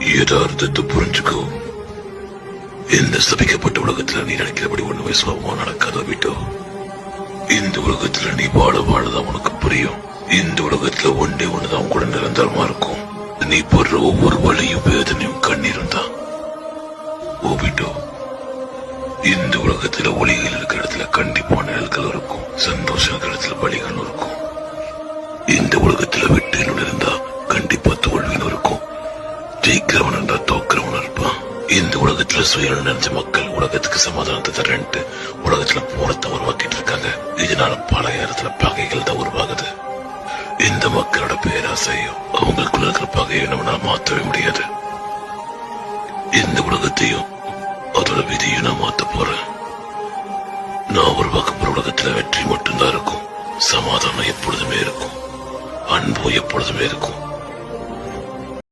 யதார்த்தத்தை புரிஞ்சுக்கோ. இந்த சபிக்கப்பட்ட உலகத்துல நீ நினைக்கிறபடி ஒண்ணுமே சுலபமா நடக்காத விட்டோ. இந்த உலகத்துல நீ வாழதான் உனக்கு புரியும். இந்த உலகத்துல ஒண்ணுதான் கூட நிரந்தரமா இருக்கும். நீ போடுற ஒவ்வொரு வழியும் வேதனையும் கண்ணீரும் தான். ஓபிட்டோ, இந்த உலகத்துல ஒளிகள் இருக்கிற இடத்துல கண்டிப்பா நிழல்கள் இருக்கும். சந்தோஷம் இருக்கிற இடத்துல வழிகள் இருக்கும். இந்த உலகத்துல வெற்றின்னு இருந்தா கண்டிப்பா தோல்வின்னு இருக்கும். ஜெயிக்கிறவன் என்றா தோக்கிறவன் இருப்பான். இந்த உலகத்துல சுயம் நினைச்ச மக்கள் உலகத்துக்கு சமாதானத்தை தரேன்ட்டு உலகத்துல போரத்தை உருவாக்கிட்டு இருக்காங்க. இதனால பல இடத்துல பகைகள் தான் உருவாகுது. இந்த மக்களோட பேராசையும் அவங்களுக்குள்ள இருக்கிற பகையை நம்மளால மாற்றவே முடியாது. இந்த உலகத்தையும் அதோட விதியும் நான் மாத்த போறேன். நான் உருவாக்க போற உலகத்துல வெற்றி மட்டும்தான் இருக்கும். சமாதானம் எப்பொழுதுமே இருக்கும். அன்பு எப்பொழுதுமே இருக்கும்.